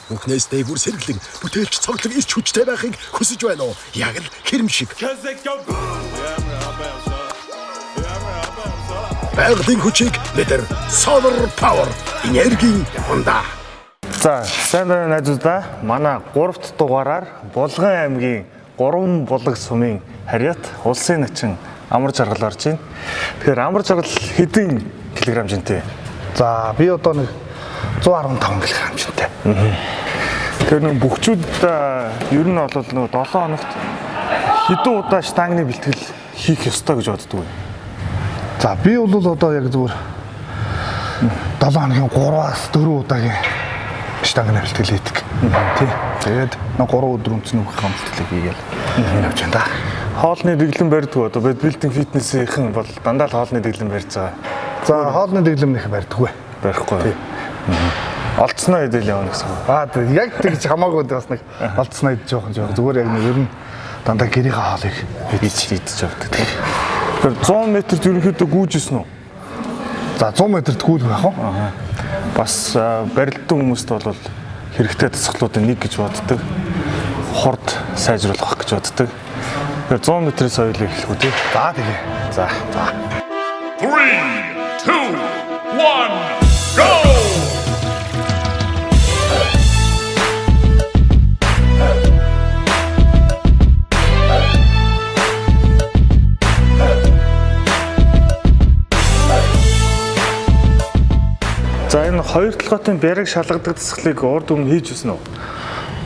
Бүхнээс дээгүүр сэргэлэн бүтээлч цогцол ирч хүчтэй байхыг хүсэж байна уу? Яг л хэрэм шиг. Байгалийн хүчийг мэдэр Solar Power энергийн ундаа. За, сайн байна найзуудаа. Манай 3-р дугаараар Булган аймгийн 3 булаг сумын харьяат улсын начин амар жаргал орж байна. Тэгэхээр амар жаргал хэдэн килограмм жинтэй? За, би одоо нэг 115 кг жинтэй. Тэр нэг бүгчүүд ер нь бол нэг 7 хоногт хэдэн удаа штангны бэлтгэл хийх ёстой гэж боддог вэ? За, би бол одоо яг зүгээр 7 хоногийн 3-аас 4 удаагийн штангны бэлтгэл хийдэг. Тий. Тэгээд нэг 3 өдөр үнцний бүх бэлтгэлийг хийгээл явж байна да. Хоолны дэглэм барьдаг одоо бодибилдинг фитнесийнхэн бол дандаа л хоолны дэглэм барьж байгаа. За, хоолны дэглэм нэх барьдаггүй. Барихгүй. Олдсноо идэл явна гэсэн үг. Яг тэгж хамаагүй бас нэг олдсноо идэж жоохон зүгээр яг нэг ер нь дандаа гэрийнхээ хоолыг идэж явдаг. Тэгэхээр 100 метрт ерөнхийдөө гүйжсэн үү? За 100 метрт гүйдэг байх уу? Бас барилдсан хүмүүст бол хэрэгтэй дасгалуудын нэг гэж боддог. Хурд сайжруулах гэж боддог. Тэгэхээр 100 метрээс соёлыг эхлэх үү тий? За тэгээ. За. 3, 2, 1, go! За энэ хоёр толгойн бяриг шалгадаг дасгалыг урд өмнө хийж ирсэн үү?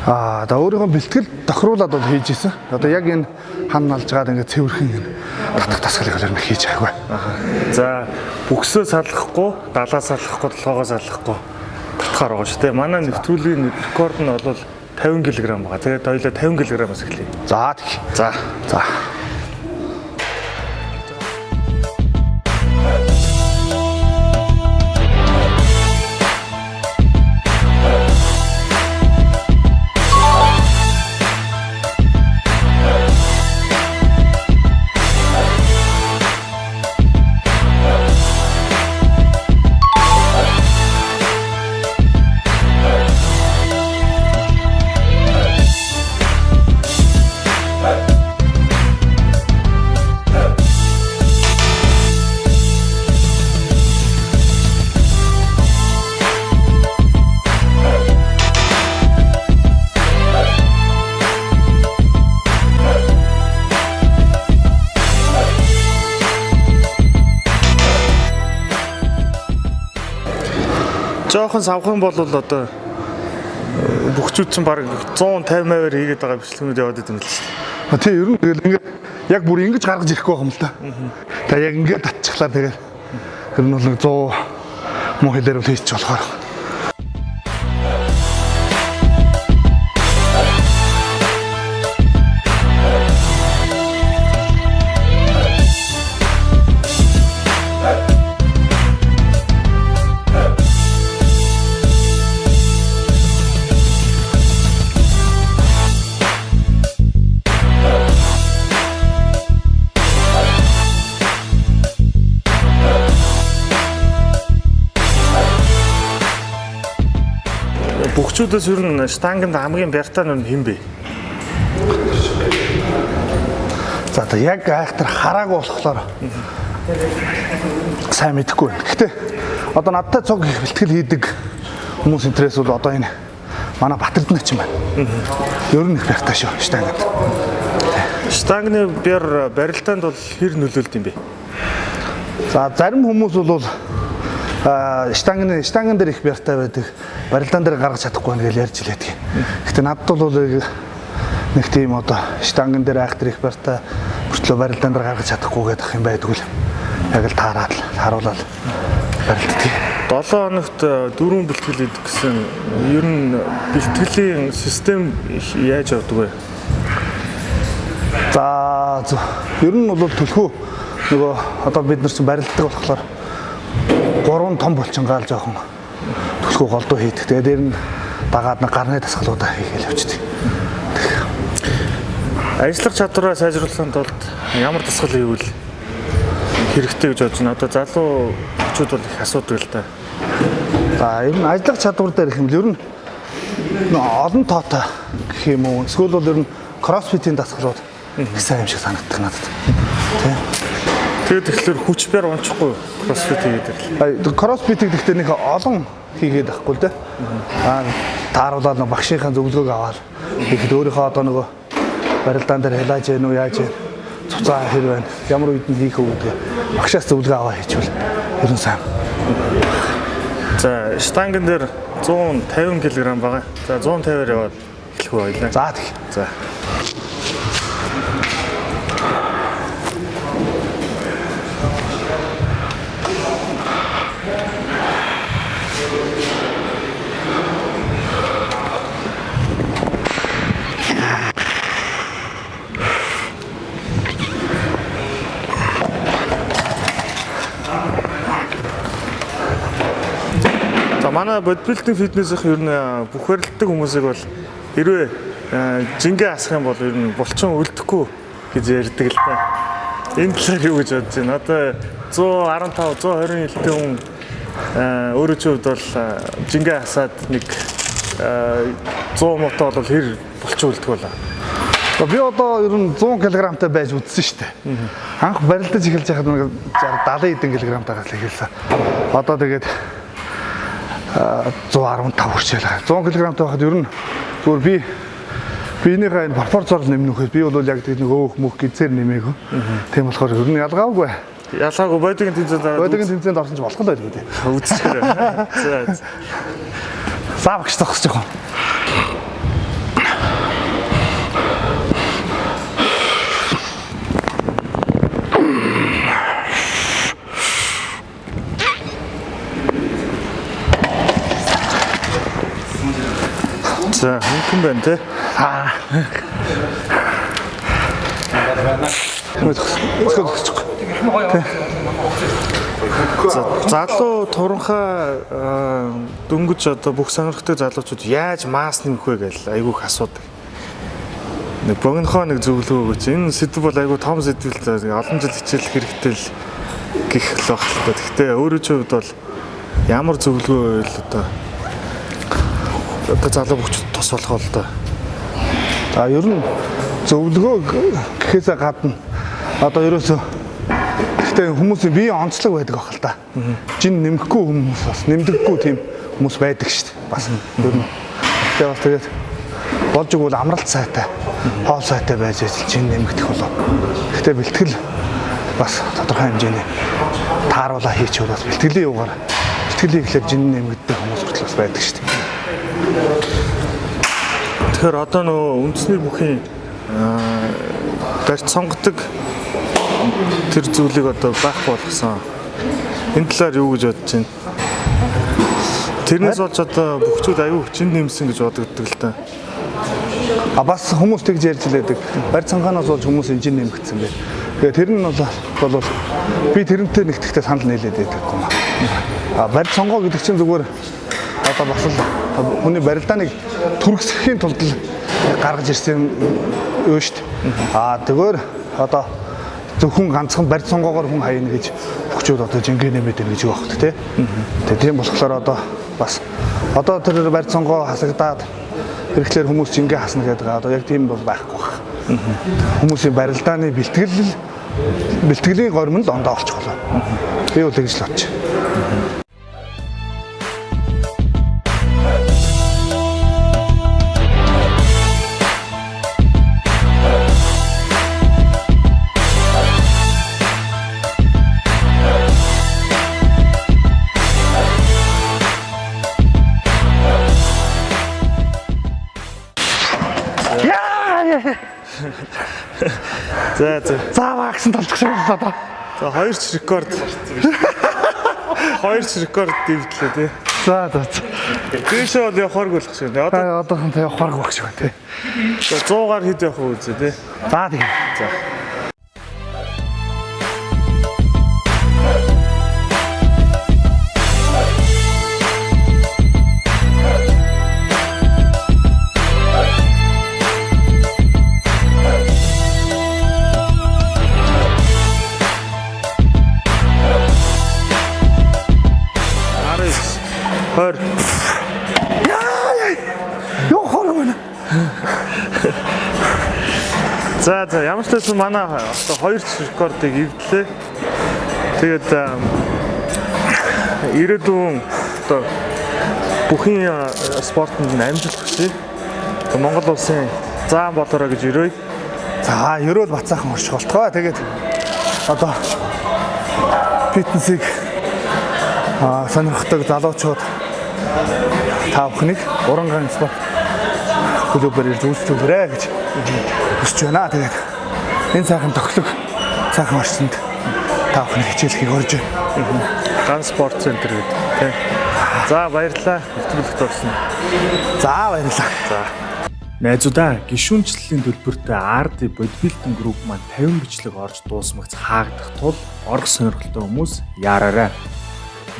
За өөрийнхөө бэлтгэл тохируулаад бол хийж исэн. Одоо яг энэ хан налж гаад ингээд цэвэрхэн татах дасгалыг өөр нь хийж байгаагүй. За бүксөө салгахгүй, далаа салгахгүй, толгоогоо салгахгүй татахаар байгаа шүү дээ. Манай нэвтрүүлгийн рекорд нь бол 50 кг байгаа. Тэгээд хоёулаа 50 кг-аас эхлэе. За тэгье. За. Жохон савхан бол одоо бүгчүүд чинь баг 150-80-аар хийгээд байгаа бичлэгнүүд яваад идэв юм л шүү дээ. Тий, ер нь тэгэл ингээд яг бүр ингэж гаргаж ирэхгүй байгаа юм л да. Тэгээ яг ингээд татчихлаа тэгэл. Тэр нь бол нэг 100 муу хэлээр бол хийчих болохоор. Бүгчүүдээс ер нь штанганд хамгийн бяртаа нь хэн бэ? За одоо яг айхтар хараагүй болохоор сайн мэдэхгүй байна. Гэхдээ одоо надтай цуг их бэлтгэл хийдэг хүмүүс интерес бол одоо энэ манай Батэрдэн начин байна. Ер нь их бяртаа шүү штанганд. Штангны барилдаанд бол хэр нөлөөлд юм бэ? За зарим хүмүүс бол штанган дээр их бяртаа байдаг. Барилдаан дээр гаргаж чадахгүй байна гэж ярьж илээдэг. Гэхдээ надад бол нэг тийм одоо штанган дээр айхтар их бяртаа мөртлөө барилдаан дээр гаргаж чадахгүй гэдэг юм байдаг л. Яг л таараад харуулаад барилддаг. 7 хоногт 4 бэлтгэл хийдэг гэсэн ер нь бэлтгэлийн систем яаж явдаг вэ? За ер нь бол төлхөө нөгөө одоо бид нар чинь барилддаг болохоор 3 том булчингаал жоохон төлхөө голдуу хийдэг. Тэгээд дээр нь дагаад нэг гарны дасгалуудаа хийгээл явчихдаг. Ажиллах чадвараа сайжруулахын тулд ямар дасгал хийвэл хэрэгтэй гэж бодож байна. Одоо залуу хүчүүд бол их асуудаг л да. За ер нь ажиллах чадвар дээр их юм л ер нь олон тоотой гэх юм уу. Эсвэл бол ер нь кроссфитийн дасгалууд их сайн юм шиг санагддаг надад. Тэ. Тэгээд тэгэхээр хүчээр унчихгүй кроссфит хийгээд. Кроссфитийг гэхдээ нэг олон хийгээд байхгүй л дээ. Тааруулаад нэг багшийнхаа зөвлөгөөг аваад ихэд өөрийнхөө одоо нөгөө барилдаан дээр хилааж яах нь яаж яах цуцаа хэр байна. Ямар үед нь хийх үү гэдэг багшаас зөвлөгөө аваа хийчихвэл ер нь сайн. За штангын дээр 150 кг байгаа. За 150-аар яваад эхлэх үү ойлаа. За тэг. За. Манай бодибилдинг фитнесийнх ер нь бүх барилддаг хүмүүсийг бол хэрвээ жингээ асах юм бол ер нь булчин үлдэхгүй гэж ярьдаг л да. Энэ талаар юу гэж бодож байна? Одоо 115 120 хэлтэй хүн өөрөө ч хувьд бол жингээ асаад нэг 100 мотоо бол хэр булчин үлдэх болоо. Би одоо ер нь 100 кг-тай байж үзсэн шүү дээ. Анх барилдаж эхэлж байхад нэг 60 70 кг-тайгаас л эхэлсэн. Одоо тэгээд 115 хүрчээлээ. 100 кг-тай байхад ер нь зүгээр биенийхээ энэ пропорцоор нэмнэ үхээс би бол яг нэг өөх мөх гизээр нэмээгүй. Тийм болохоор ер нь ялгаагүй. Ялгаагүй бодигийн тэмцээнд ороод. Бодигийн тэмцээнд орсон ч болох л байдаг тийм. Үзчихээрэй. За. Савгч тохсож байгаа. За, хэнхэн байна те? Залуу туранхаа дөнгөж одоо бүх сонирхтой залуучууд яаж мас нэмэх вэ гэж айгүйх асуудаг. Нэг богинохоо нэг зөвлөгөө өгөөч. Энэ сэдв бол айгүй том сэдв л олон жил хичээлэх хэрэгтэй л гэх л баг л та. Гэхдээ өөрөө ч хувьд бол ямар зөвлөгөө байл одоо залуу бүхчд тус болох л да. За ер нь зөвлөгөө гэхээсээ гадна одоо ерөөсөө гэхдээ хүмүүсийн биеийн онцлог байдаг байх л да. Жин нэмэхгүй хүмүүс бас нэмдэггүй тийм хүмүүс байдаг шүү дээ. Бас ер нь. Тэгээ бас тэгээд болж игэл амралт сайтай, хоол сайтай байж жин нэмэгдэх болов. Гэхдээ бэлтгэл бас тодорхой хэмжээний тааруулаа хийчихвэл бас бэлтгэлийн юугаар бэлтгэлийг ихлээр жин нэмэгдэх хүмүүс хүртэл бас байдаг шүү дээ. Тэгэхээр одоо нөгөө үндэсний бүхийн барьц сонгодог тэр зүйлийг одоо байхгүй болгосон. Энэ талаар юу гэж бодож байна? Тэрнээс болж одоо бүхчүүд аюу чин нэмсэн гэж бодогддог л та. Бас хүмүүс тэгж ярьж лээдэг. Барьц сонгоноос болж хүмүүсийн жин нэмэгдсэн байх. Тэгээ тэр нь бол би тэрнтэй нэгтгэхдээ санал нийлээд байдаг юм аа. Барьц сонгоо гэдэг чинь зүгээр одоо бас л хүний барилдааныг түргсэхийн тулд гаргаж ирсэн юу шүү дээ. Тэгэхээр одоо зөвхөн ганцхан барьц сонгоогоор хүн хаяна гэж бүхчүүд одоо жингээ нэмээд байна гэж юу багт тий. Тэгээ тийм болохоор одоо тэр барьц сонгоо хасагдаад хэрэглээр хүмүүс жингээ хасна гэдэг одоо яг тийм бол байхгүй байна. Хүмүүсийн барилдааны бэлтгэлийн гормон л ондоо олчих болоо. Би бол тэгж л бодчих. За вакцин талдах шиг боллоо. За 2 ч рекорд. 2 ч рекорд дэвдлээ тий. За. Дэшээ бол явахааргүй болох шиг. Одоохондоо явахааргүй байх шиг байна тий. 100-аар хэд явах вэ үзье тий. За тийм. За. За ямар ч байсан манай одоо 2 рекордыг эвдлээ. Тэгээд ирээдүйн одоо бүхэн спортод амжилт хүсье. Монгол улсын заан болоорой гэж өрөөе. За, ерөөл бацаахан орчих болтгоо. Тэгээд одоо фитнесийг сонирхдаг залуучууд та бүхнийг Урангаан спорт клубээр ирж үйлчлүүлээрэй гэж хүсэж байна. Тэгээд энэ сайхан тоглог сайхан орчинд та бүхний хичээлхийг орж байна. Ган спорт центр гэдэг тийм. За баярлалаа. Нэвтрүүлэгт орсон. За, баярлалаа. За. Найзуудаа, гишүүнчлэлийн төлбөртэй RD бодибилдинг групп маань 50 бичлэг орж дуусмагц хаагдах тул орох сонирхолтой хүмүүс яараарай.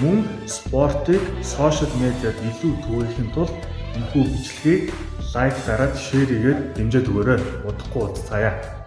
Мөн спортыг сошиал медиад илүү түгээхийн тулд энэхүү бичлэгийг лайк дараад шеэр хийгээд дэмжиж өгөөрэй. Удахгүй уулзцаая.